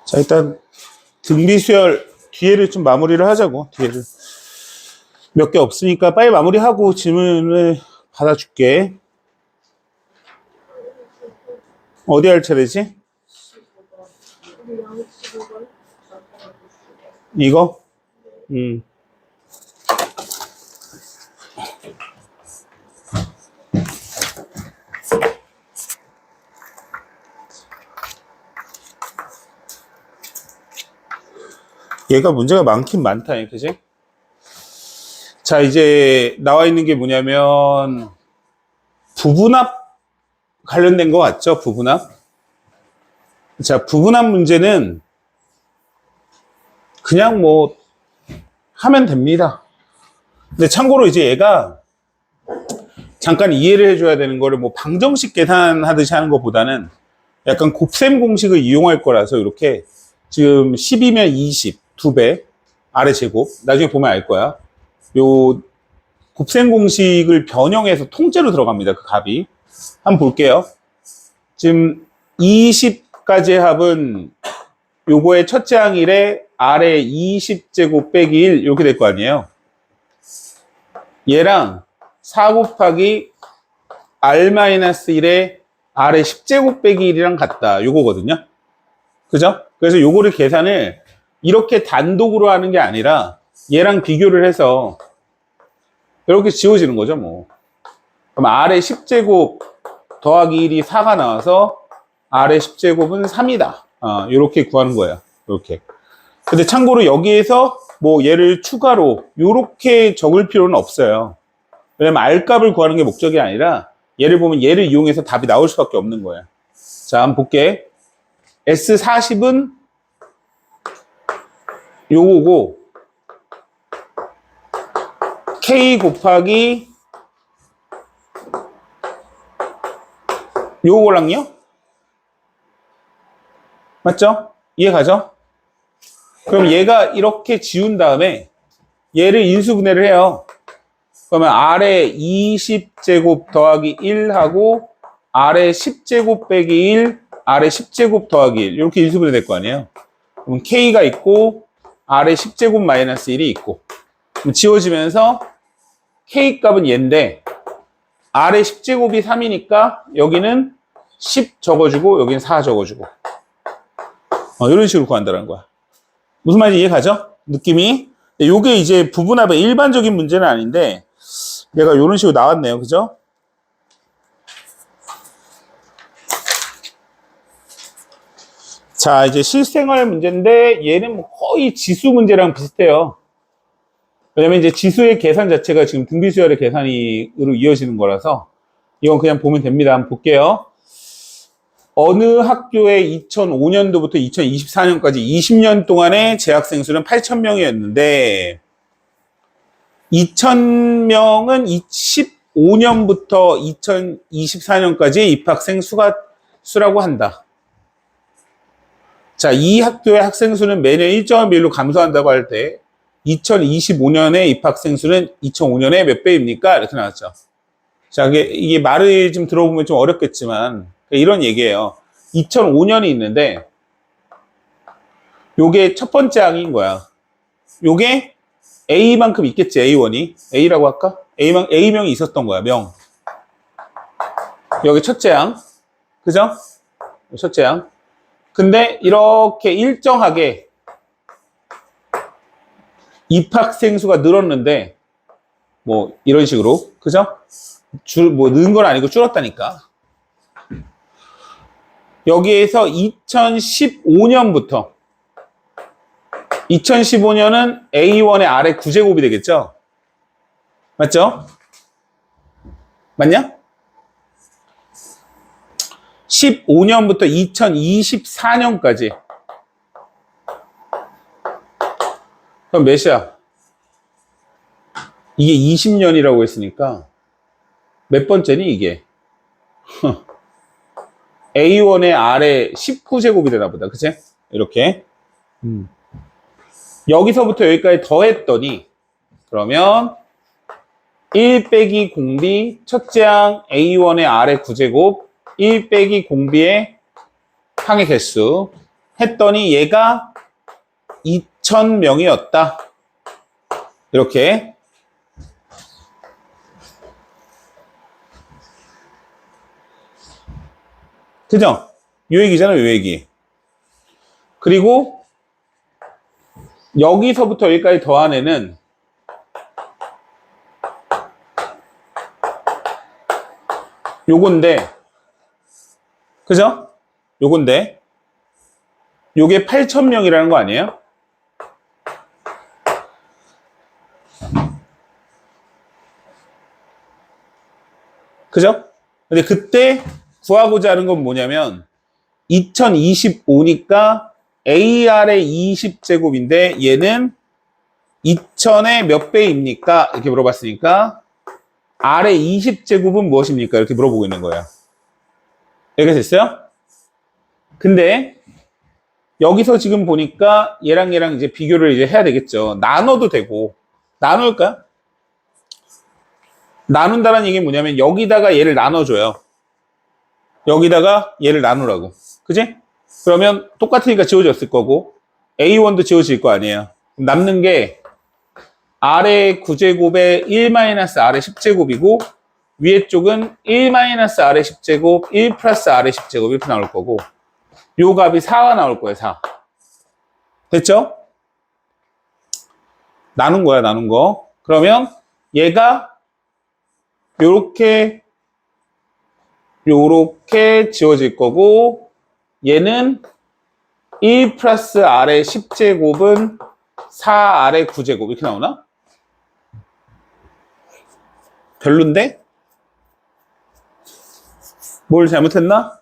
자, 일단 등비수열 뒤에를 좀 마무리를 하자고. 뒤에를 몇 개 없으니까 빨리 마무리하고 질문을 받아줄게. 어디 할 차례지? 이거? 얘가 문제가 많긴 많다, 그지? 자, 이제 나와 있는 게 뭐냐면 부분합 관련된 거 같죠? 부분합. 자, 부분합 문제는 그냥 뭐 하면 됩니다. 근데 참고로 이제 얘가 잠깐 이해를 해줘야 되는 거를 뭐 방정식 계산하듯이 하는 것보다는 약간 곱셈 공식을 이용할 거라서 이렇게 지금 10이면 20, 2배, 아래 제곱. 나중에 보면 알 거야. 요 곱셈 공식을 변형해서 통째로 들어갑니다. 그 값이. 한번 볼게요. 지금 20까지의 합은 요거의 첫째 항일에 아래 20제곱 빼기 1 이렇게 될 거 아니에요. 얘랑 4 곱하기 r-1에 아래 10제곱 빼기 1이랑 같다. 요거거든요. 그죠? 그래서 요거를 계산을 이렇게 단독으로 하는 게 아니라 얘랑 비교를 해서 이렇게 지워지는 거죠, 뭐. 그럼 아래 10제곱 더하기 1이 4가 나와서 아래 10제곱은 3이다. 이렇게 구하는 거예요. 이렇게. 근데 참고로 여기에서 뭐 얘를 추가로 이렇게 적을 필요는 없어요. 왜냐면 R값을 구하는 게 목적이 아니라 얘를 보면 얘를 이용해서 답이 나올 수밖에 없는 거예요. 자, 한번 볼게. S40은 요거고 K 곱하기 요거랑요? 맞죠? 이해 가죠? 그럼 얘가 이렇게 지운 다음에 얘를 인수분해를 해요. 그러면 아래 20제곱 더하기 1하고 아래 10제곱 빼기 1, 아래 10제곱 더하기 1 이렇게 인수분해 될 거 아니에요. 그럼 K가 있고 아래 10제곱 마이너스 1이 있고 그럼 지워지면서 K 값은 얘인데 아래 10제곱이 3이니까 여기는 10 적어주고 여기는 4 적어주고 이런 식으로 구한다는 거야. 무슨 말인지 이해 가죠? 느낌이? 요게 이제 부분합의 일반적인 문제는 아닌데 얘가 이런 식으로 나왔네요. 그죠? 자, 이제 실생활 문제인데 얘는 뭐 거의 지수 문제랑 비슷해요. 왜냐면 이제 지수의 계산 자체가 지금 등비수열의 계산으로 이어지는 거라서 이건 그냥 보면 됩니다. 한번 볼게요. 어느 학교에 2005년도부터 2024년까지 20년 동안의 재학생 수는 8,000명이었는데 2,000명은 15년부터 2024년까지의 입학생 수라고 한다. 자, 이 학교의 학생 수는 매년 일정한 비율로 감소한다고 할 때 2025년의 입학생 수는 2005년에 몇 배입니까? 이렇게 나왔죠. 자, 이게 말을 좀 들어보면 좀 어렵겠지만 이런 얘기예요. 2005년이 있는데 요게 첫 번째 항인 거야. 요게 A만큼 있겠지, A1이. A라고 할까? A명이 있었던 거야, 명. 여기 첫째 항. 그죠? 첫째 항. 근데 이렇게 일정하게 입학생 수가 늘었는데 뭐 이런 식으로. 그죠? 는 건 아니고 줄었다니까. 여기에서 2015년부터 2015년은 A1의 아래 9제곱이 되겠죠? 맞죠? 맞냐? 15년부터 2024년까지 그럼 몇이야? 이게 20년이라고 했으니까 몇 번째니 이게? A1의 아래 19제곱이 되나 보다. 그치? 이렇게. 여기서부터 여기까지 더했더니 그러면 1 빼기 공비 첫째 항 A1의 아래 9제곱 1 빼기 공비의 항해 개수 했더니 얘가 2,000명이었다. 이렇게. 그죠? 요 얘기잖아, 요 얘기. 그리고 여기서부터 여기까지 더한 애는 요건데, 그죠? 요건데, 요게 8,000명이라는 거 아니에요? 그죠? 근데 그때 구하고자 하는 건 뭐냐면 2025니까 AR의 20제곱인데 얘는 2000의 몇 배입니까? 이렇게 물어봤으니까 R의 20제곱은 무엇입니까? 이렇게 물어보고 있는 거예요. 여기가 됐어요? 근데 여기서 지금 보니까 얘랑 얘랑 이제 비교를 이제 해야 되겠죠. 나눠도 되고. 나눌까? 나눈다는 얘기는 뭐냐면 여기다가 얘를 나눠줘요. 여기다가 얘를 나누라고. 그지? 그러면 똑같으니까 지워졌을 거고 A1도 지워질 거 아니에요. 남는 게 R의 9제곱에 1-R의 10제곱이고 위에 쪽은 1-R의 10제곱, 1 플러스 R의 10제곱 이렇게 나올 거고 요 값이 4가 나올 거예요. 4. 됐죠? 나눈 거야, 나눈 거. 그러면 얘가 요렇게 지워질 거고 얘는 1 플러스 R의 10제곱은 4R의 9제곱 이렇게 나오나? 별론데? 뭘 잘못했나?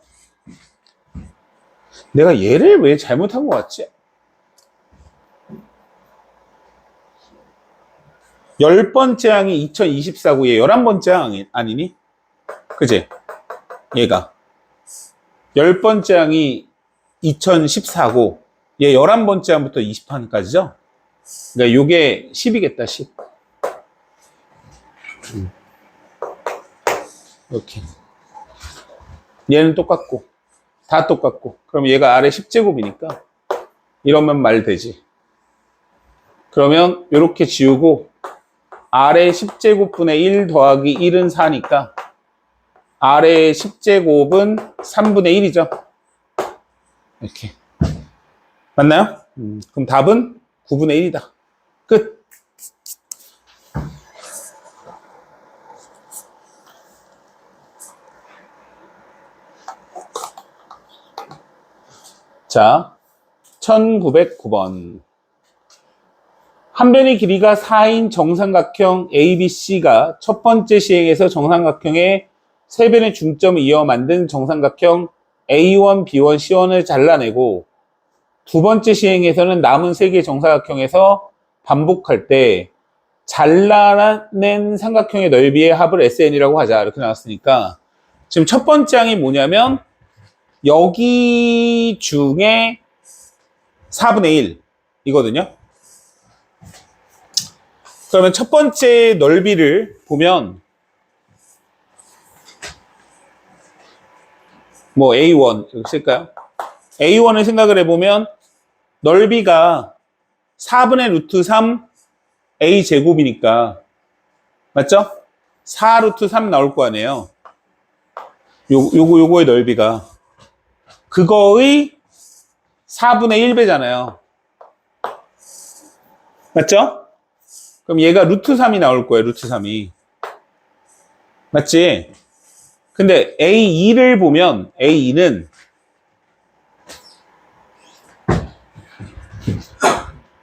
내가 얘를 왜 잘못한 것 같지? 10번째 항이 2024고 얘 11번째 항 아니니? 그지? 얘가 10번째 항이 2014고 얘 11번째 항부터 20판까지죠? 그러니까 요게 10이겠다 10 이렇게 얘는 똑같고 다 똑같고 그럼 얘가 아래 10제곱이니까 이러면 말 되지. 그러면 이렇게 지우고 아래 10제곱분의 1 더하기 1은 4니까 아래 10제곱은 3분의 1이죠. 이렇게 맞나요? 그럼 답은 9분의 1이다. 끝. 자, 1909번. 한 변의 길이가 4인 정삼각형 ABC가 첫 번째 시행에서 정삼각형의 세 변의 중점을 이어 만든 정삼각형 A1, B1, C1을 잘라내고 두 번째 시행에서는 남은 세 개의 정삼각형에서 반복할 때 잘라낸 삼각형의 넓이의 합을 SN이라고 하자. 이렇게 나왔으니까 지금 첫 번째 항이 뭐냐면 여기 중에 4분의 1 이거든요. 그러면 첫 번째 넓이를 보면 뭐 A1 이렇게 쓸까요? A1을 생각을 해보면 넓이가 4분의 루트 3 A 제곱이니까 맞죠? 4 루트 3 나올 거 아니에요. 요거의 넓이가 그거의 4분의 1배잖아요. 맞죠? 그럼 얘가 루트 3이 나올 거예요. 루트 3이. 맞지? 근데 A2를 보면 A2는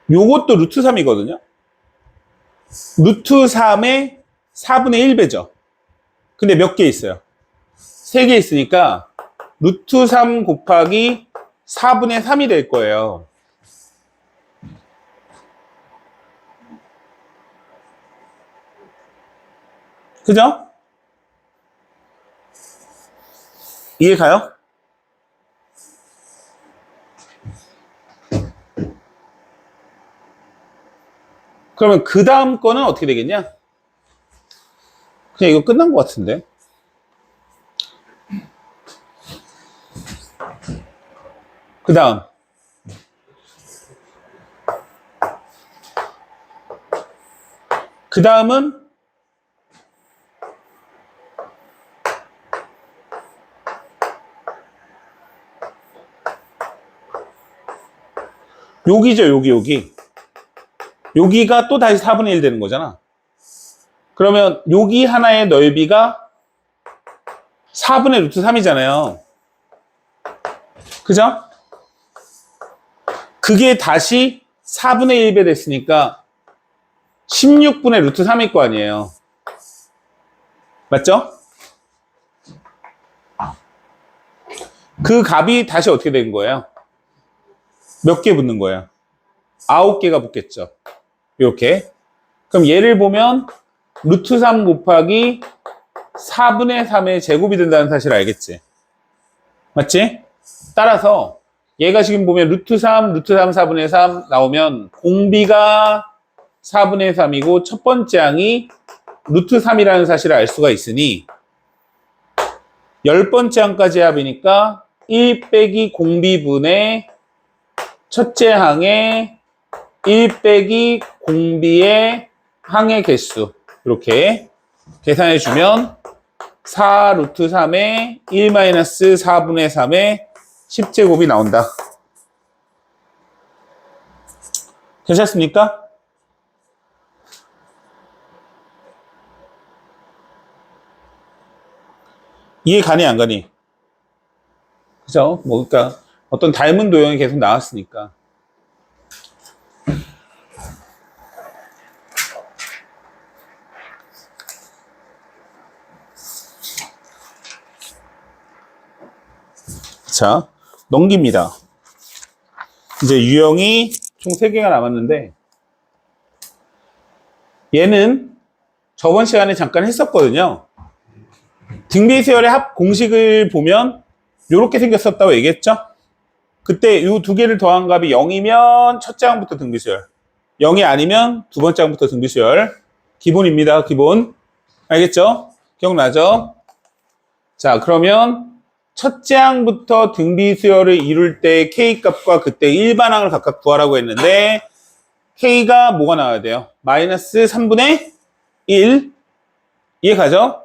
요것도 루트 3이거든요. 루트 3의 4분의 1배죠. 근데 몇 개 있어요? 3개 있으니까 루트 3 곱하기 4분의 3이 될 거예요. 그죠? 이해 가요? 그러면 그 다음 거는 어떻게 되겠냐? 그냥 이거 끝난 것 같은데. 그 다음은 여기죠, 여기. 여기가 또 다시 4분의 1 되는 거잖아. 그러면 여기 하나의 넓이가 4분의 루트 3이잖아요. 그죠? 그게 다시 4분의 1배 됐으니까 16분의 루트 3일 거 아니에요. 맞죠? 그 값이 다시 어떻게 된 거예요? 몇 개 붙는 거예요? 9개가 붙겠죠. 이렇게. 그럼 얘를 보면 루트 3 곱하기 4분의 3의 제곱이 된다는 사실을 알겠지? 맞지? 따라서 얘가 지금 보면 루트 3, 루트 3, 4분의 3 나오면 공비가 4분의 3이고 첫 번째 항이 루트 3이라는 사실을 알 수가 있으니 10번째 항까지 합이니까 1 빼기 공비분의 첫째 항의 1 빼기 공비의 항의 개수 이렇게 계산해 주면 4 루트 3의 1 마이너스 4분의 3의 10제곱이 나온다. 괜찮습니까? 이해 가니 안 가니? 그죠? 뭐 그러니까 어떤 닮은 도형이 계속 나왔으니까. 자, 넘깁니다. 이제 유형이 총 3개가 남았는데 얘는 저번 시간에 잠깐 했었거든요. 등비수열의 합 공식을 보면 이렇게 생겼었다고 얘기했죠? 그때 이 두 개를 더한 값이 0이면 첫째 항부터 등비수열, 0이 아니면 두 번째 항부터 등비수열. 기본입니다. 기본. 알겠죠? 기억나죠? 자, 그러면 첫째 항부터 등비수열을 이룰 때 K값과 그때 일반항을 각각 구하라고 했는데 K가 뭐가 나와야 돼요? 마이너스 3분의 1. 이해 가죠?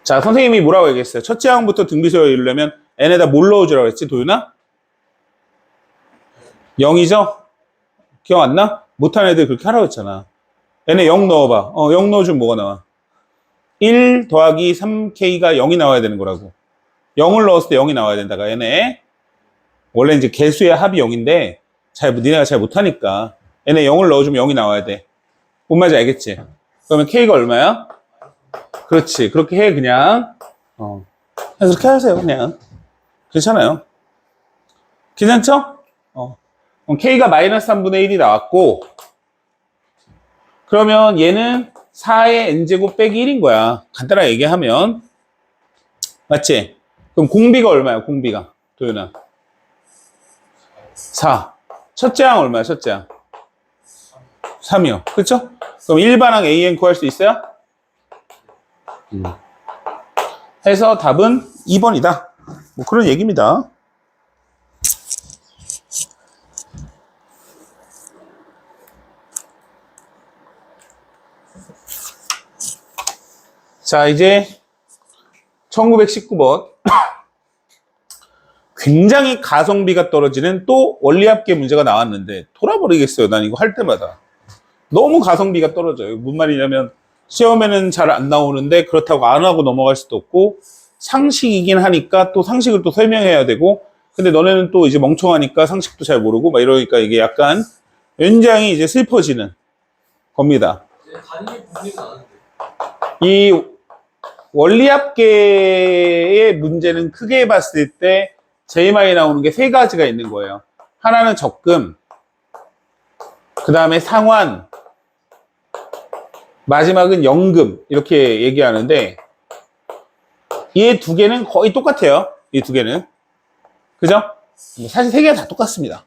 자, 선생님이 뭐라고 얘기했어요? 첫째 항부터 등비수열을 이루려면 n에다 뭘 넣어주라고 했지, 도윤아? 0이죠? 기억 안 나? 못하는 애들 그렇게 하라고 했잖아. n에 0 넣어봐. 0 넣어주면 뭐가 나와? 1 더하기 3K가 0이 나와야 되는 거라고. 0을 넣었을 때 0이 나와야 된다가 얘네. 원래 이제 개수의 합이 0인데 니네가 잘 못하니까 얘네 0을 넣어주면 0이 나와야 돼. 뭔 말인지 알겠지? 그러면 K가 얼마야? 그렇지. 그렇게 해 그냥. 그렇게 하세요 그냥. 괜찮아요. 괜찮죠? 그럼 K가 마이너스 3분의 1이 나왔고 그러면 얘는 4의 n제곱 빼기 1인 거야. 간단하게 얘기하면. 맞지? 그럼 공비가 얼마야, 공비가? 도윤아. 4. 첫째 항 얼마야, 첫째 항? 3이요. 그쵸? 그럼 일반항 AN 구할 수 있어요? 해서 답은 2번이다. 뭐 그런 얘기입니다. 자, 이제 1919번. 굉장히 가성비가 떨어지는 또 원리합계 문제가 나왔는데 돌아버리겠어요. 난 이거 할 때마다. 너무 가성비가 떨어져요. 무슨 말이냐면 시험에는 잘 안 나오는데 그렇다고 안 하고 넘어갈 수도 없고 상식이긴 하니까 또 상식을 또 설명해야 되고 근데 너네는 또 이제 멍청하니까 상식도 잘 모르고 막 이러니까 이게 약간 굉장히 이제 슬퍼지는 겁니다. 단위 분리가 안 돼. 이 원리합계의 문제는 크게 봤을 때 제일 많이 나오는 게 3가지가 있는 거예요. 하나는 적금, 그 다음에 상환, 마지막은 연금 이렇게 얘기하는데 이 2개는 거의 똑같아요. 이 2개는. 그죠? 사실 3개가 다 똑같습니다.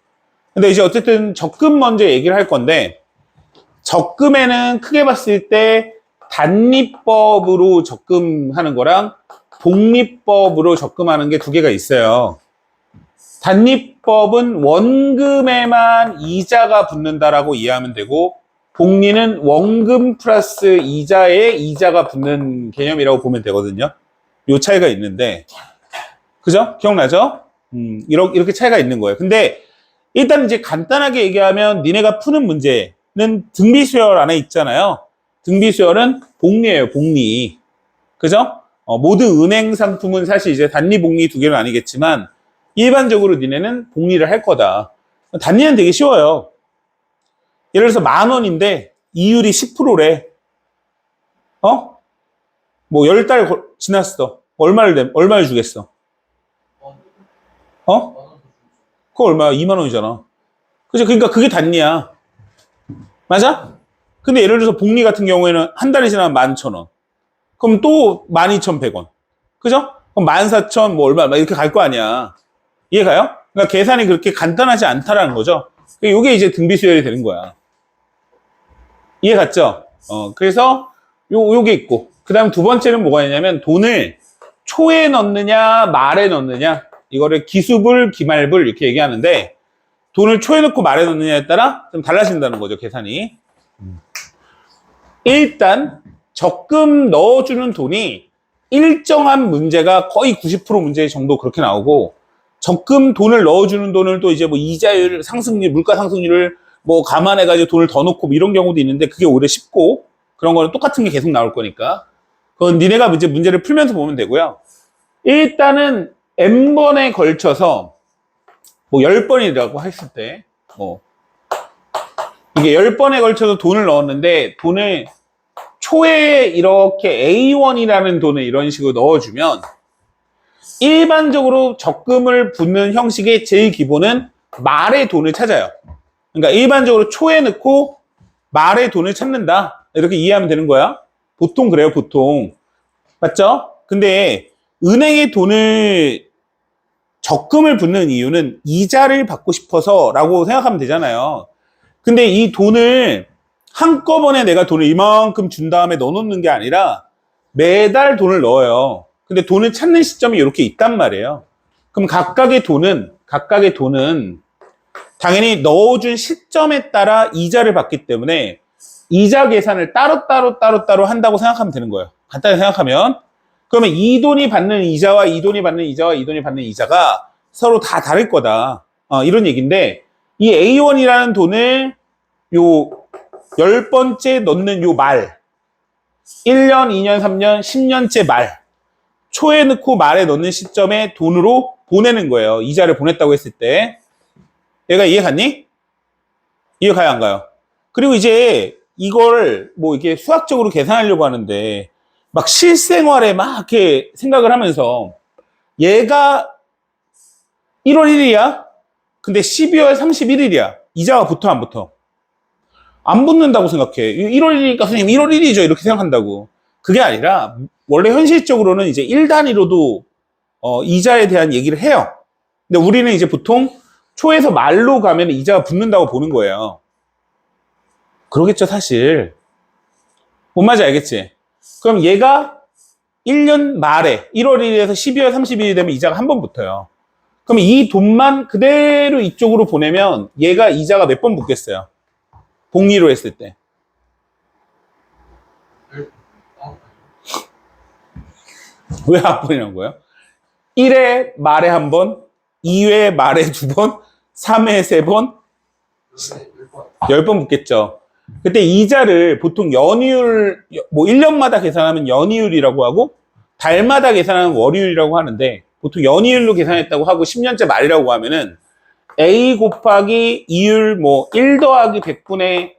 근데 이제 어쨌든 적금 먼저 얘기를 할 건데 적금에는 크게 봤을 때 단리법으로 적금하는 거랑 복리법으로 적금하는 게 두 개가 있어요. 단리법은 원금에만 이자가 붙는다라고 이해하면 되고, 복리는 원금 플러스 이자에 이자가 붙는 개념이라고 보면 되거든요. 요 차이가 있는데, 그죠? 기억나죠? 이렇게 차이가 있는 거예요. 근데 일단 이제 간단하게 얘기하면 니네가 푸는 문제는 등비수열 안에 있잖아요. 등비수열은 복리예요, 복리. 그죠? 모든 은행 상품은 사실 이제 단리, 복리 두 개는 아니겠지만 일반적으로 니네는 복리를 할 거다. 단리는 되게 쉬워요. 예를 들어서 10,000원인데 이율이 10%래. 뭐 10달 지났어. 얼마를 주겠어? 그거 얼마야? 20,000원이잖아. 그죠? 그러니까 그게 단리야. 맞아? 근데 예를 들어서 복리 같은 경우에는 한 달이 지나면 11,000원. 그럼 또 12,100원. 그죠? 그럼 14,000 뭐 얼마 이렇게 갈 거 아니야. 이해가요? 그러니까 계산이 그렇게 간단하지 않다라는 거죠. 이게 이제 등비수열이 되는 거야. 이해 갔죠? 그래서 요게 있고, 그 다음 두 번째는 뭐가 있냐면 돈을 초에 넣느냐 말에 넣느냐, 이거를 기수불 기말불 이렇게 얘기하는데, 돈을 초에 넣고 말에 넣느냐에 따라 좀 달라진다는 거죠, 계산이. 일단 적금 넣어주는 돈이 일정한 문제가 거의 90% 문제 정도 그렇게 나오고, 적금 돈을 넣어주는 돈을 또 이제 뭐 이자율, 상승률, 물가 상승률을 뭐 감안해가지고 돈을 더 넣고 뭐 이런 경우도 있는데, 그게 오히려 쉽고, 그런 거는 똑같은 게 계속 나올 거니까 그건 니네가 이제 문제를 풀면서 보면 되고요. 일단은 n번에 걸쳐서 뭐 10번이라고 했을 때 이게 10번에 걸쳐서 돈을 넣었는데, 돈을 초에 이렇게 A1이라는 돈을 이런 식으로 넣어주면, 일반적으로 적금을 붓는 형식의 제일 기본은 말의 돈을 찾아요. 그러니까 일반적으로 초에 넣고 말의 돈을 찾는다, 이렇게 이해하면 되는 거야. 보통 그래요, 보통. 맞죠? 근데 은행의 돈을 적금을 붓는 이유는 이자를 받고 싶어서 라고 생각하면 되잖아요. 근데 이 돈을 한꺼번에 내가 돈을 이만큼 준 다음에 넣어놓는 게 아니라 매달 돈을 넣어요. 근데 돈을 찾는 시점이 이렇게 있단 말이에요. 그럼 각각의 돈은 당연히 넣어준 시점에 따라 이자를 받기 때문에 이자 계산을 따로 한다고 생각하면 되는 거예요. 간단히 생각하면. 그러면 이 돈이 받는 이자와 이 돈이 받는 이자와 이 돈이 받는 이자가 서로 다 다를 거다. 이런 얘기인데, 이 A1이라는 돈을 요 10번째 넣는 요 말, 1년, 2년, 3년, 10년째 말, 초에 넣고 말에 넣는 시점에 돈으로 보내는 거예요. 이자를 보냈다고 했을 때. 얘가 이해 갔니? 이해 가요, 안 가요? 그리고 이제 이걸 뭐 이렇게 수학적으로 계산하려고 하는데, 막 실생활에 막 이렇게 생각을 하면서, 얘가 1월 1일이야? 근데 12월 31일이야. 이자가 붙어, 안 붙어? 안 붙는다고 생각해. 1월 1일이니까 선생님 1월 1일이죠. 이렇게 생각한다고. 그게 아니라, 원래 현실적으로는 이제 1단위로도 이자에 대한 얘기를 해요. 근데 우리는 이제 보통 초에서 말로 가면 이자가 붙는다고 보는 거예요. 그러겠죠, 사실. 뭔 말인지 알겠지? 그럼 얘가 1년 말에 1월 1일에서 12월 30일이 되면 이자가 한 번 붙어요. 그럼 이 돈만 그대로 이쪽으로 보내면 얘가 이자가 몇 번 붙겠어요? 복리로 했을 때. 왜 한 번이라는 거예요? 1회 말에 한 번, 2회 말에 두 번, 3회 세 번, 10번 붙겠죠. 그때 이자를 보통 연이율, 뭐 1년마다 계산하면 연이율이라고 하고, 달마다 계산하면 월이율이라고 하는데, 보통 연이율로 계산했다고 하고 10년째 말이라고 하면은 A 곱하기 이율 뭐 1 더하기 100분의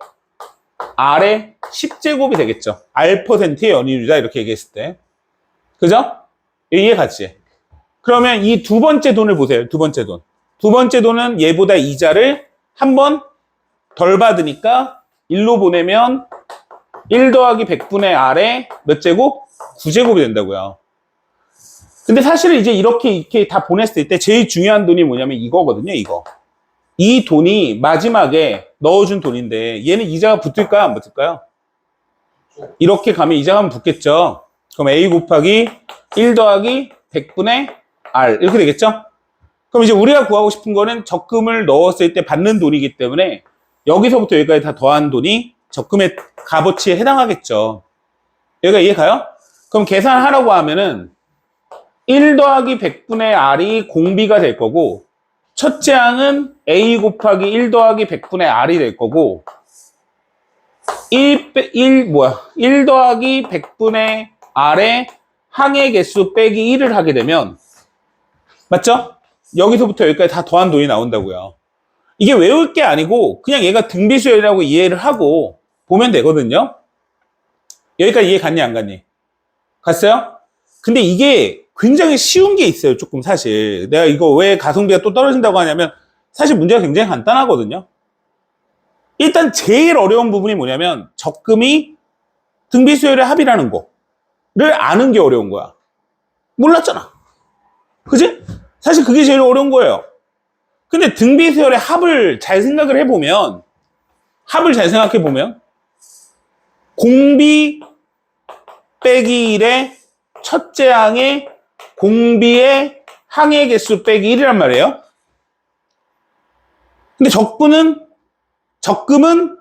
R의 10제곱이 되겠죠. R%의 연이율이다, 이렇게 얘기했을 때. 그죠? 이해 갔지? 그러면 이 두 번째 돈을 보세요. 두 번째 돈. 두 번째 돈은 얘보다 이자를 한 번 덜 받으니까 1로 보내면 1 더하기 100분의 R의 몇 제곱? 9제곱이 된다고요. 근데 사실은 이제 이렇게 다 보냈을 때 제일 중요한 돈이 뭐냐면 이거거든요, 이거. 이 돈이 마지막에 넣어준 돈인데, 얘는 이자가 붙을까요, 안 붙을까요? 이렇게 가면 이자가 붙겠죠. 그럼 A 곱하기 1 더하기 100분의 R 이렇게 되겠죠? 그럼 이제 우리가 구하고 싶은 거는 적금을 넣었을 때 받는 돈이기 때문에 여기서부터 여기까지 다 더한 돈이 적금의 값어치에 해당하겠죠. 여기가 이해가요? 그럼 계산하라고 하면은 1 더하기 100분의 R이 공비가 될 거고 첫째 항은 A 곱하기 1 더하기 100분의 R이 될 거고 1 더하기 100분의 R의 항의 개수 빼기 1을 하게 되면 맞죠? 여기서부터 여기까지 다 더한 돈이 나온다고요. 이게 외울 게 아니고 그냥 얘가 등비수열이라고 이해를 하고 보면 되거든요. 여기까지 이해 갔니 안 갔니? 갔어요? 근데 이게 굉장히 쉬운 게 있어요. 조금 사실 내가 이거 왜 가성비가 또 떨어진다고 하냐면 사실 문제가 굉장히 간단하거든요. 일단 제일 어려운 부분이 뭐냐면 적금이 등비수열의 합이라는 거를 아는 게 어려운 거야. 몰랐잖아. 그지? 사실 그게 제일 어려운 거예요. 근데 등비수열의 합을 잘 생각을 해보면 공비 빼기 1의 첫째 항의 공비의 항의 개수 빼기 1이란 말이에요. 근데 적금은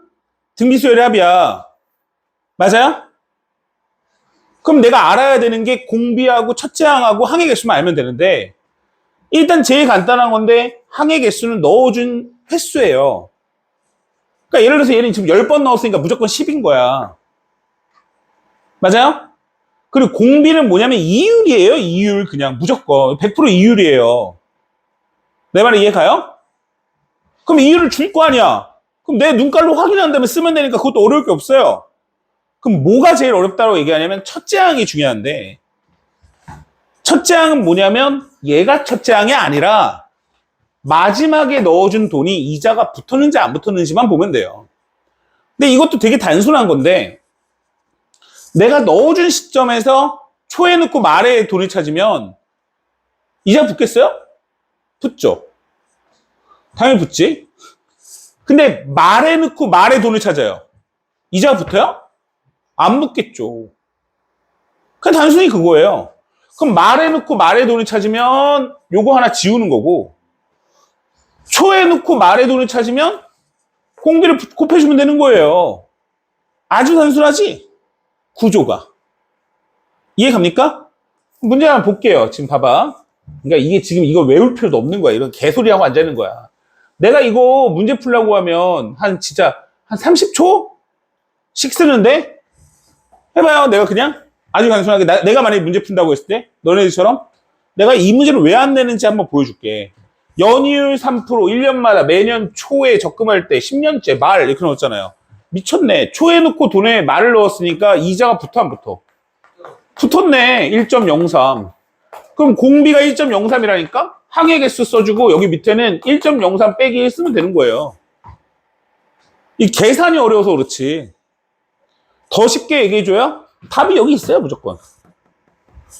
등비수열의 합이야. 맞아요? 그럼 내가 알아야 되는 게 공비하고 첫째 항하고 항의 개수만 알면 되는데 일단 제일 간단한 건데 항의 개수는 넣어준 횟수예요. 그러니까 예를 들어서 얘는 지금 10번 넣었으니까 무조건 10인 거야. 맞아요? 그리고 공비는 뭐냐면 이율이에요. 이율 그냥 무조건 100% 이율이에요. 내 말에 이해 가요? 그럼 이율을 줄 거 아니야. 그럼 내 눈깔로 확인한 다음에 쓰면 되니까 그것도 어려울 게 없어요. 그럼 뭐가 제일 어렵다고 얘기하냐면 첫째 항이 중요한데 첫째 항은 뭐냐면 얘가 첫째 항이 아니라 마지막에 넣어준 돈이 이자가 붙었는지 안 붙었는지만 보면 돼요. 근데 이것도 되게 단순한 건데 내가 넣어준 시점에서 초에 넣고 말에 돈을 찾으면 이자 붙겠어요? 붙죠. 당연히 붙지. 근데 말에 넣고 말에 돈을 찾아요. 이자가 붙어요? 안 붙겠죠. 그냥 단순히 그거예요. 그럼 말에 넣고 말에 돈을 찾으면 요거 하나 지우는 거고 초에 넣고 말에 돈을 찾으면 공비를 곱해주면 되는 거예요. 아주 단순하지? 구조가. 이해 갑니까? 문제 한번 볼게요. 지금 봐봐. 그러니까 이게 지금 이거 외울 필요도 없는 거야. 이런 개소리하고 앉아있는 거야. 내가 이거 문제 풀려고 하면 한 30초씩 쓰는데 해봐요. 내가 그냥 아주 단순하게 내가 만약에 문제 푼다고 했을 때 너네들처럼 내가 이 문제를 왜 안 내는지 한번 보여줄게. 연이율 3% 1년마다 매년 초에 적금할 때 10년째 말 이렇게 넣었잖아요. 미쳤네. 초에 넣고 돈에 말을 넣었으니까 이자가 붙어 안 붙어? 붙었네. 1.03. 그럼 공비가 1.03이라니까 항의 개수 써주고 여기 밑에는 1.03 빼기 1 쓰면 되는 거예요. 이 계산이 어려워서 그렇지. 더 쉽게 얘기해줘요? 답이 여기 있어요. 무조건.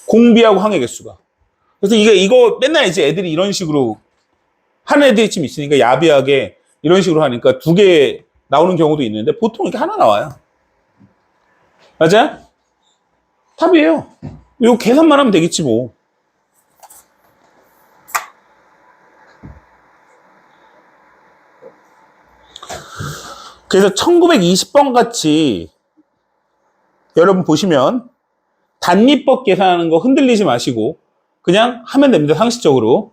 공비하고 항의 개수가. 그래서 이거 맨날 이제 애들이 이런 식으로 하는 애들이 좀 있으니까 야비하게 이런 식으로 하니까 2개 나오는 경우도 있는데 보통 이렇게 하나 나와요. 맞아요? 답이에요. 이거 계산만 하면 되겠지 뭐. 그래서 1920번 같이 여러분 보시면 단위법 계산하는 거 흔들리지 마시고 그냥 하면 됩니다. 상식적으로.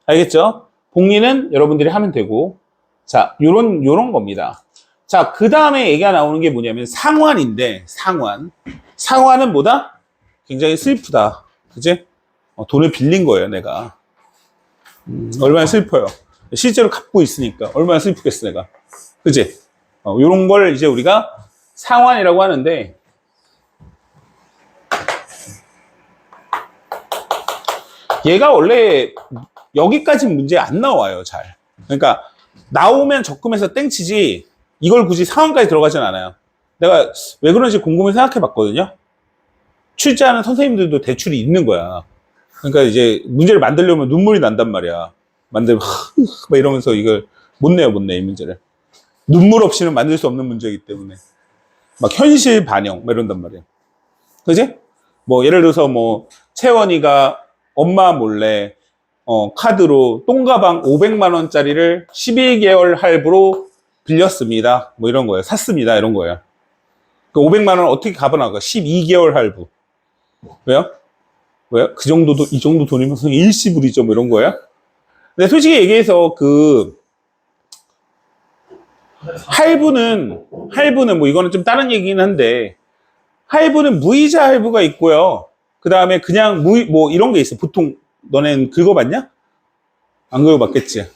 알겠죠? 복리는 여러분들이 하면 되고 자, 요런 겁니다. 자, 그 다음에 얘기가 나오는 게 뭐냐면 상환인데 상환은 뭐다? 굉장히 슬프다. 그치? 돈을 빌린 거예요, 내가. 얼마나 슬퍼요. 실제로 갚고 있으니까 얼마나 슬프겠어, 내가. 그치? 요런 걸 이제 우리가 상환이라고 하는데 얘가 원래 여기까지 문제 안 나와요, 잘. 그러니까 나오면 적금해서 땡치지 이걸 굳이 상환까지 들어가진 않아요. 내가 왜 그런지 곰곰이 생각해 봤거든요. 출제하는 선생님들도 대출이 있는 거야. 그러니까 이제 문제를 만들려면 눈물이 난단 말이야. 만들면 막 이러면서 이걸 못 내, 이 문제를. 눈물 없이는 만들 수 없는 문제이기 때문에 막 현실 반영 막 이런단 말이야. 그지? 뭐 예를 들어서 뭐 채원이가 엄마 몰래 카드로 똥가방 500만 원짜리를 12개월 할부로 빌렸습니다. 뭐 이런 거예요. 샀습니다. 이런 거예요. 그 500만 원 어떻게 갚아나가? 12개월 할부. 왜요? 왜요? 그 정도도, 이 정도 돈이면 일시불이죠. 뭐 이런 거예요. 근데 솔직히 얘기해서 할부는 뭐 이거는 좀 다른 얘기긴 한데, 할부는 무이자 할부가 있고요. 그 다음에 그냥 뭐 이런 게 있어. 보통 너넨 긁어봤냐? 안 긁어봤겠지.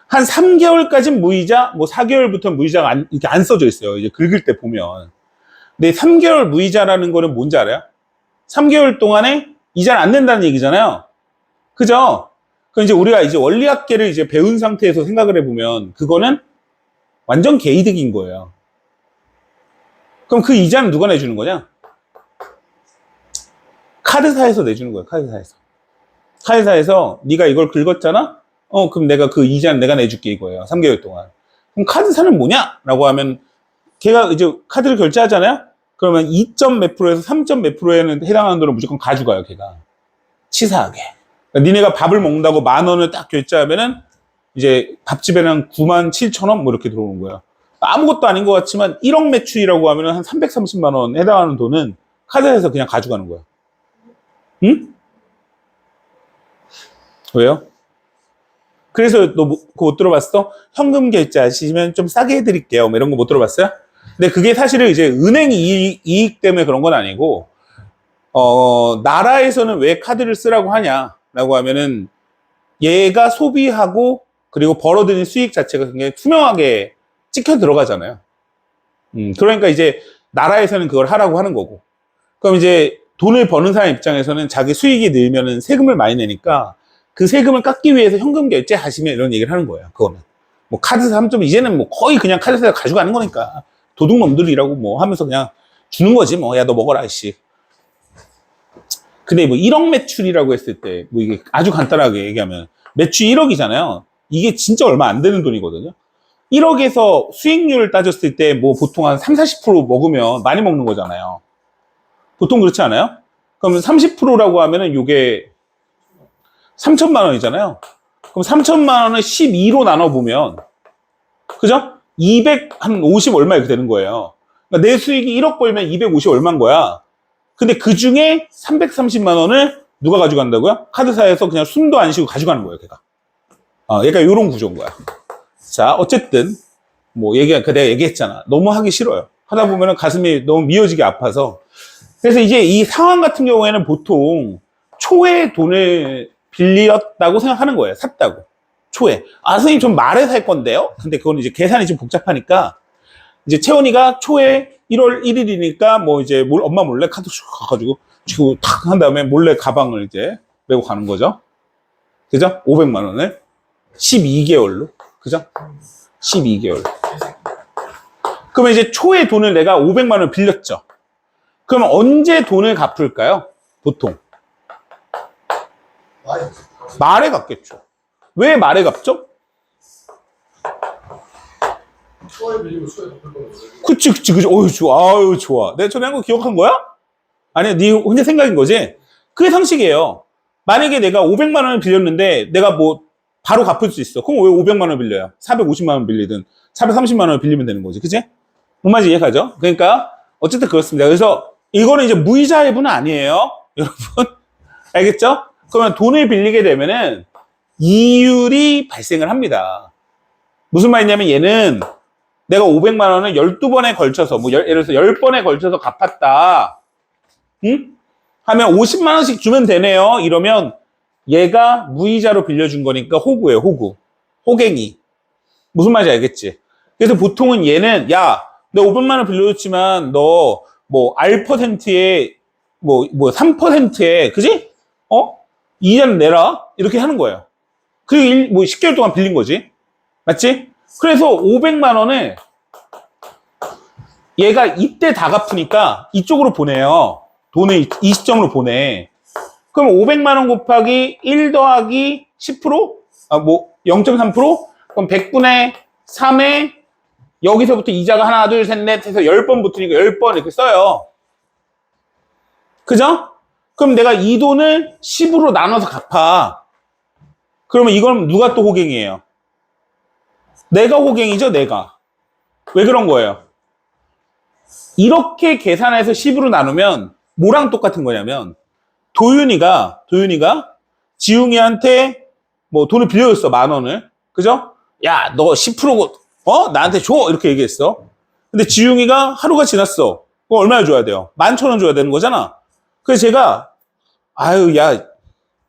한 3개월까지는 무이자, 뭐 4개월부터 무이자가 이렇게 안 써져 있어요. 이제 긁을 때 보면. 근데 3개월 무이자라는 거는 뭔지 알아요? 3개월 동안에 이자를 안 낸다는 얘기잖아요. 그죠? 그럼 이제 우리가 이제 원리학계를 이제 배운 상태에서 생각을 해보면 그거는 완전 개이득인 거예요. 그럼 그 이자는 누가 내주는 거냐? 카드사에서 내주는 거예요. 카드사에서 네가 이걸 긁었잖아? 그럼 내가 그 이자는 내가 내줄게 이거예요. 3개월 동안. 그럼 카드사는 뭐냐? 라고 하면 걔가 이제 카드를 결제하잖아요? 그러면 2점 몇 프로에서 3점 몇 프로에는 해당하는 돈을 무조건 가져가요, 걔가. 치사하게. 그러니까 니네가 밥을 먹는다고 10,000원을 딱 결제하면은 이제 밥집에는 97,000원 뭐 이렇게 들어오는 거예요. 아무것도 아닌 것 같지만 1억 매출이라고 하면은 한 330만 원 해당하는 돈은 카드에서 그냥 가져가는 거야. 응? 왜요? 그래서 너 그거 못 들어봤어? 현금 결제하시면 좀 싸게 해드릴게요. 뭐 이런 거 못 들어봤어요? 근데 그게 사실은 이제 은행 이익 때문에 그런 건 아니고, 나라에서는 왜 카드를 쓰라고 하냐라고 하면은 얘가 소비하고 그리고 벌어들인 수익 자체가 굉장히 투명하게 찍혀 들어가잖아요. 그러니까 이제 나라에서는 그걸 하라고 하는 거고. 그럼 이제 돈을 버는 사람 입장에서는 자기 수익이 늘면은 세금을 많이 내니까 그 세금을 깎기 위해서 현금 결제하시면 이런 얘기를 하는 거예요. 그거는. 뭐 카드사 3점 이제는 뭐 거의 그냥 카드사에서 가져가는 거니까. 도둑놈들이라고 뭐 하면서 그냥 주는 거지 뭐. 야, 너 먹어라, 이씨. 근데 뭐 1억 매출이라고 했을 때, 뭐 이게 아주 간단하게 얘기하면 매출 1억이잖아요. 이게 진짜 얼마 안 되는 돈이거든요. 1억에서 수익률을 따졌을 때 뭐 보통 한 30, 40% 먹으면 많이 먹는 거잖아요. 보통 그렇지 않아요? 그러면 30%라고 하면은 요게 3천만 원이잖아요. 그럼 3천만 원을 12로 나눠보면, 그죠? 250 얼마 이렇게 되는 거예요. 그러니까 내 수익이 1억 벌면 250 얼마인 거야. 근데 그 중에 330만 원을 누가 가져간다고요? 카드사에서 그냥 숨도 안 쉬고 가져가는 거예요, 걔가. 얘가 요런 구조인 거야. 자, 어쨌든, 뭐, 내가 얘기했잖아. 너무 하기 싫어요. 하다 보면은 가슴이 너무 미어지게 아파서. 그래서 이제 이 상황 같은 경우에는 보통 초에 돈을 빌렸다고 생각하는 거예요. 샀다고. 초에. 선생님 좀 말해 살 건데요? 근데 그건 이제 계산이 좀 복잡하니까, 이제 채원이가 초에 1월 1일이니까 뭐 이제 엄마 몰래 카드 쭉 가가지고 치고 탁 한 다음에 몰래 가방을 이제 메고 가는 거죠. 그죠? 500만 원을 12개월로. 그죠? 12개월. 그러면 이제 초에 돈을 내가 500만 원을 빌렸죠. 그러면 언제 돈을 갚을까요? 보통. 말에 갚겠죠. 왜 말에 갚죠? 초에 빌리고 초에 갚을 거예요. 그치. 어유 좋아. 아유, 좋아. 내가 전에 한 거 기억한 거야? 아니야, 네 혼자 생각인 거지? 그게 상식이에요. 만약에 내가 500만 원을 빌렸는데 내가 뭐 바로 갚을 수 있어. 그럼 왜 500만 원 빌려요? 450만 원 빌리든 430만 원을 빌리면 되는 거지. 그치? 뭔 말인지 이해가죠? 그러니까 어쨌든 그렇습니다. 그래서 이거는 이제 무이자 할부는 아니에요. 여러분. 알겠죠? 그러면 돈을 빌리게 되면은 이율이 발생을 합니다. 무슨 말이냐면 얘는 내가 500만 원을 12번에 걸쳐서, 뭐 예를 들어서 10번에 걸쳐서 갚았다. 응? 하면 50만 원씩 주면 되네요. 이러면 얘가 무이자로 빌려준 거니까 호구예요, 호구. 호갱이. 무슨 말인지 알겠지? 그래서 보통은 얘는, 야, 너 500만 원 빌려줬지만 너 뭐 R%에 뭐 3%에, 그지? 이자는 내라. 이렇게 하는 거예요. 그리고 뭐 10개월 동안 빌린 거지. 맞지? 그래서 500만 원을 얘가 이때 다 갚으니까 이쪽으로 보내요. 돈을 20점으로 보내. 그럼 500만 원 곱하기 1 더하기 10%? 뭐 0.3%? 그럼 100분의 3에 여기서부터 이자가 하나, 둘, 셋, 넷 해서 10번 붙으니까 10번 이렇게 써요. 그죠? 그럼 내가 이 돈을 10으로 나눠서 갚아. 그러면 이건 누가 또 호갱이에요? 내가 호갱이죠, 내가. 왜 그런 거예요? 이렇게 계산해서 10으로 나누면 뭐랑 똑같은 거냐면 도윤이가 지웅이한테 뭐 돈을 빌려줬어, 10,000원을. 그죠? 야, 너 10% 나한테 줘. 이렇게 얘기했어. 근데 지웅이가 하루가 지났어. 그럼 얼마나 줘야 돼요? 11,000원 줘야 되는 거잖아. 그래서 제가 아유, 야,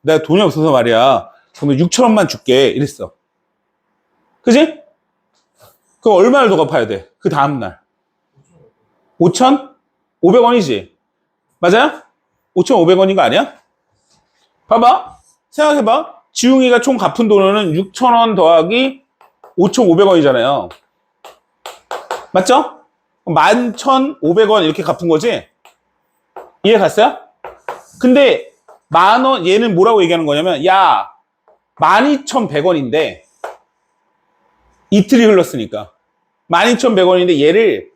내가 돈이 없어서 말이야. 그러면 6,000원만 줄게. 이랬어. 그지? 그럼 얼마를 더 갚아야 돼? 그 다음날. 5,500원이지? 맞아요? 5,500원인 거 아니야? 봐봐. 생각해봐. 지웅이가 총 갚은 돈은 6,000원 더하기 5,500원이잖아요. 맞죠? 11,500원 이렇게 갚은 거지? 이해 갔어요? 근데 10,000원, 얘는 뭐라고 얘기하는 거냐면, 야, 12,100원인데, 이틀이 흘렀으니까. 12,100원인데 얘를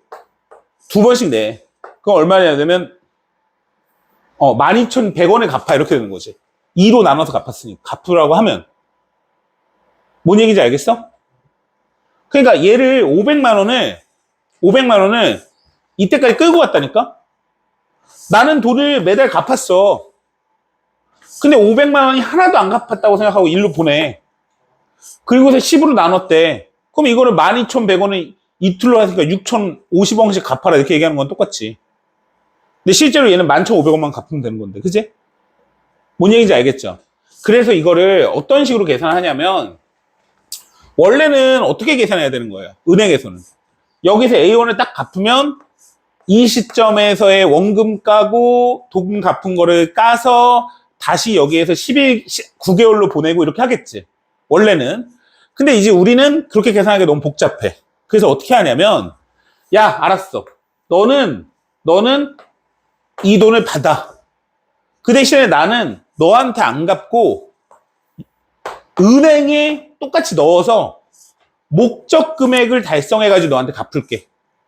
2번씩 내. 그럼 얼마냐 되면, 12,100원에 갚아. 이렇게 되는 거지. 2로 나눠서 갚았으니까. 갚으라고 하면. 뭔 얘기인지 알겠어? 그러니까 얘를 500만 원을 이때까지 끌고 갔다니까? 나는 돈을 매달 갚았어. 근데 500만 원이 하나도 안 갚았다고 생각하고 일로 보내. 그리고서 10으로 나눴대. 그럼 이거를 12,100원을 이틀로 하니까 6,050원씩 갚아라. 이렇게 얘기하는 건 똑같지. 근데 실제로 얘는 11,500원만 갚으면 되는 건데. 그지? 뭔 얘기인지 알겠죠? 그래서 이거를 어떤 식으로 계산하냐면, 원래는 어떻게 계산해야 되는 거예요? 은행에서는. 여기서 A1을 딱 갚으면 이 시점에서의 원금 까고 돈 갚은 거를 까서 다시 여기에서 9개월로 보내고 이렇게 하겠지. 원래는. 근데 이제 우리는 그렇게 계산하기 너무 복잡해. 그래서 어떻게 하냐면, 야, 알았어. 너는 이 돈을 받아. 그 대신에 나는 너한테 안 갚고 은행에 똑같이 넣어서 목적 금액을 달성해가지고 너한테 갚을게.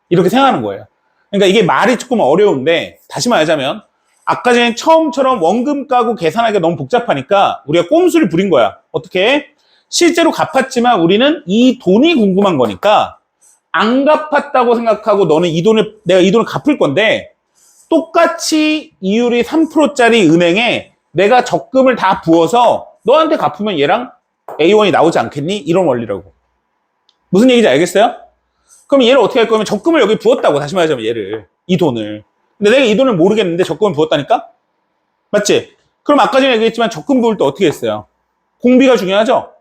이렇게 생각하는 거예요. 그러니까 이게 말이 조금 어려운데, 다시 말하자면, 아까 전에 처음처럼 원금 까고 계산하기가 너무 복잡하니까 우리가 꼼수를 부린 거야. 어떻게? 실제로 갚았지만 우리는 이 돈이 궁금한 거니까 안 갚았다고 생각하고 너는 내가 이 돈을 갚을 건데, 똑같이 이율이 3%짜리 은행에 내가 적금을 다 부어서 너한테 갚으면 얘랑 A1이 나오지 않겠니? 이런 원리라고. 무슨 얘기인지 알겠어요? 그럼 얘를 어떻게 할 거냐면 적금을 여기 부었다고, 다시 말하자면 얘를, 이 돈을. 근데 내가 이 돈을 모르겠는데 적금을 부었다니까? 맞지? 그럼 아까 전에 얘기했지만 적금 부을 때 어떻게 했어요? 공비가 중요하죠?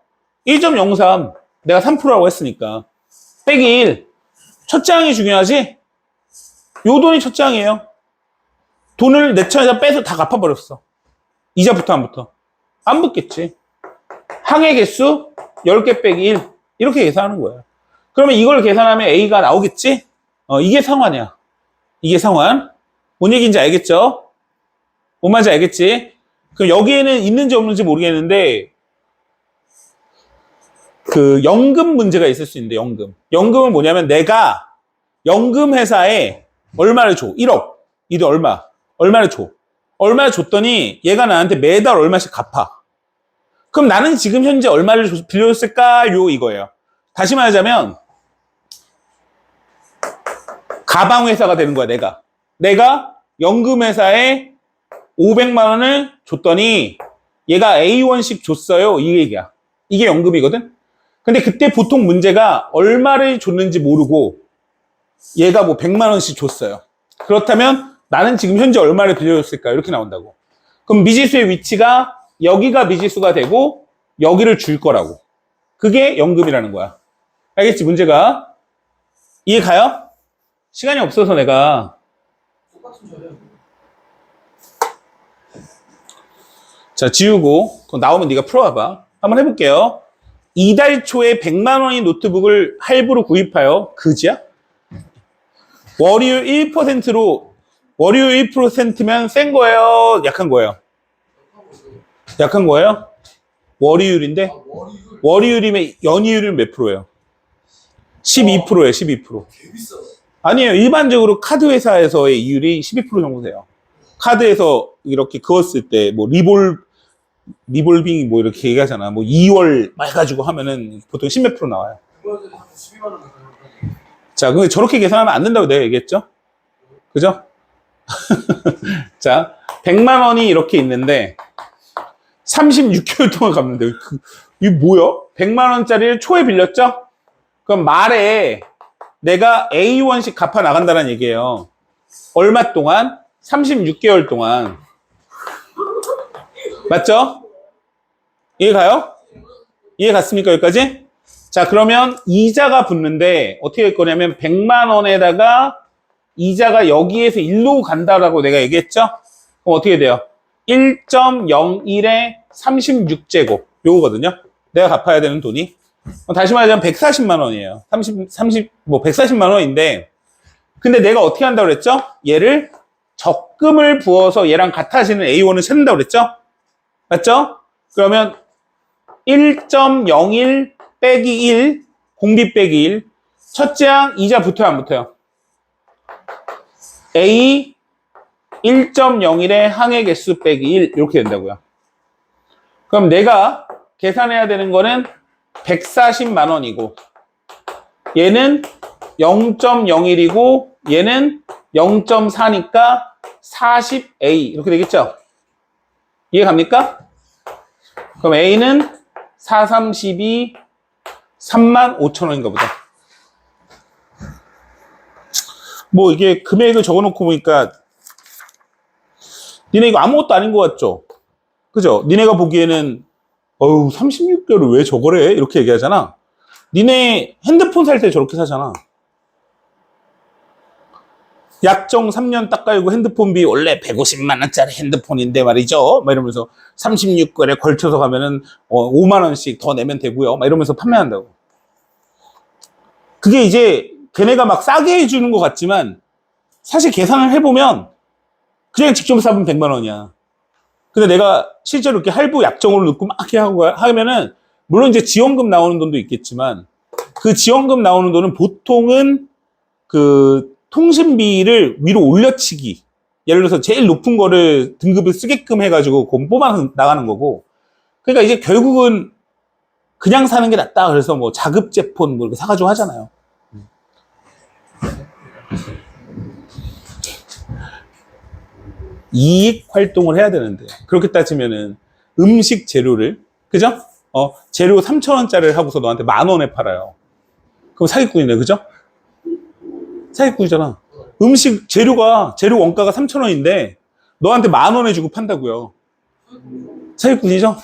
1.03 내가 3%라고 했으니까 빼기 1. 첫째 항이 중요하지? 요 돈이 첫째 항이에요. 돈을 내 차에다 빼서 다 갚아버렸어. 이자부터 안 붙겠지. 항의 개수 10개 빼기 1. 이렇게 계산하는 거예요. 그러면 이걸 계산하면 A가 나오겠지? 이게 상환이야. 이게 상환. 뭔 얘기인지 알겠죠? 뭔 말인지 알겠지? 그럼 여기에는 있는지 없는지 모르겠는데, 그 연금 문제가 있을 수 있는데, 연금. 연금은 뭐냐면 내가 연금 회사에 얼마를 줘. 1억. 이들 얼마를 줘. 얼마를 줬더니 얘가 나한테 매달 얼마씩 갚아. 그럼 나는 지금 현재 얼마를 빌려줬을까요? 이거예요. 다시 말하자면 가방 회사가 되는 거야, 내가 연금 회사에 500만 원을 줬더니 얘가 A1씩 줬어요. 이 얘기야. 이게 연금이거든. 근데 그때 보통 문제가 얼마를 줬는지 모르고 얘가 뭐 100만 원씩 줬어요. 그렇다면 나는 지금 현재 얼마를 빌려줬을까? 이렇게 나온다고. 그럼 미지수의 위치가 여기가 미지수가 되고 여기를 줄 거라고. 그게 연금이라는 거야. 알겠지? 문제가. 이해 가요? 시간이 없어서 내가. 똑같은 소리야. 자, 지우고 그거 나오면 네가 풀어봐봐. 한번 해볼게요. 이달 초에 100만 원의 노트북을 할부로 구입하여, 그지야? 월요일 1%로, 월요일 1%면 센 거예요? 약한 거예요? 약한 거예요? 월요일인데? 월요일이면 연이율은 몇 프로예요? 12%예요, 12%. 개 비싸. 아니에요. 일반적으로 카드 회사에서의 이율이 12% 정도 돼요. 카드에서 이렇게 그었을 때, 뭐, 리볼빙이 뭐 이렇게 얘기하잖아. 뭐 2월 말 가지고 하면은 보통 10몇 프로 나와요. 그거는 한 12만 원 가까이. 자, 근데 저렇게 계산하면 안 된다고 내가 얘기했죠? 그죠? 자, 100만 원이 이렇게 있는데, 36개월 동안 갚는데, 이게 뭐야? 100만 원짜리를 초에 빌렸죠? 그럼 말에 내가 A1씩 갚아 나간다는 얘기예요. 얼마 동안? 36개월 동안. 맞죠? 이해 가요? 이해 갔습니까, 여기까지? 자, 그러면 이자가 붙는데 어떻게 할 거냐면 100만 원에다가 이자가 여기에서 1로 간다라고 내가 얘기했죠? 그럼 어떻게 돼요? 1.01에 36제곱 요거거든요. 내가 갚아야 되는 돈이. 다시 말하자면 140만 원이에요. 140만 원인데 근데 내가 어떻게 한다고 그랬죠? 얘를 적금을 부어서 얘랑 같아지는 A1을 찾는다고 그랬죠? 맞죠? 그러면 1.01 빼기 1, 공비 빼기 1. 첫째 항 이자 붙어요, 안 붙어요? A 1.01의 항의 개수 빼기 1 이렇게 된다고요. 그럼 내가 계산해야 되는 거는 140만 원이고 얘는 0.01이고 얘는 0.4니까 40A 이렇게 되겠죠? 이해 갑니까? 그럼 A는 4, 32, 3만 5천 원인가 보다. 뭐 이게 금액을 적어놓고 보니까 니네 이거 아무것도 아닌 것 같죠? 그죠? 니네가 보기에는 어우 36개월을 왜 저거래? 이렇게 얘기하잖아. 니네 핸드폰 살 때 저렇게 사잖아. 약정 3년 딱 깔고 핸드폰비 원래 150만 원짜리 핸드폰인데 말이죠. 막 이러면서 36개월에 걸쳐서 가면은 5만 원씩 더 내면 되고요. 막 이러면서 판매한다고. 그게 이제 걔네가 막 싸게 해주는 것 같지만 사실 계산을 해보면 그냥 직접 사면 100만 원이야. 근데 내가 실제로 이렇게 할부 약정으로 넣고 막 이렇게 하고 하면은 물론 이제 지원금 나오는 돈도 있겠지만 그 지원금 나오는 돈은 보통은 그 통신비를 위로 올려치기. 예를 들어서 제일 높은 거를 등급을 쓰게끔 해가지고 그건 뽑아 나가는 거고. 그러니까 이제 결국은 그냥 사는 게 낫다. 그래서 뭐 자급제폰 뭐 이렇게 사가지고 하잖아요. 이익 활동을 해야 되는데 그렇게 따지면은 음식 재료를 그죠? 재료 3,000원짜리를 하고서 너한테 10,000원에 팔아요. 그럼 사기꾼이네, 그죠? 사기꾼이잖아. 음식 재료 원가가 3,000원인데 너한테 10,000원에 주고 판다고요. 사기꾼이죠?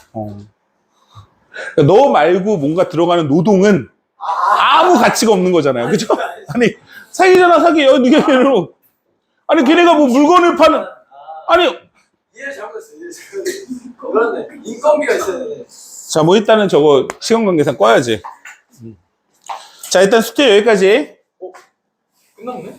그러니까 너 말고 뭔가 들어가는 노동은 아무 가치가 없는 거잖아요, 그죠? 아니 사기잖아, 사기. 아니 걔네가 뭐 물건을 파는 아니 이해 잘못했어. 이해 잘못했어. 그렇네. 인건비가 있어야 돼. 자, 뭐 일단은 저거 시간관계상 꺼야지. 자, 일단 숙제 여기까지. 끝났네?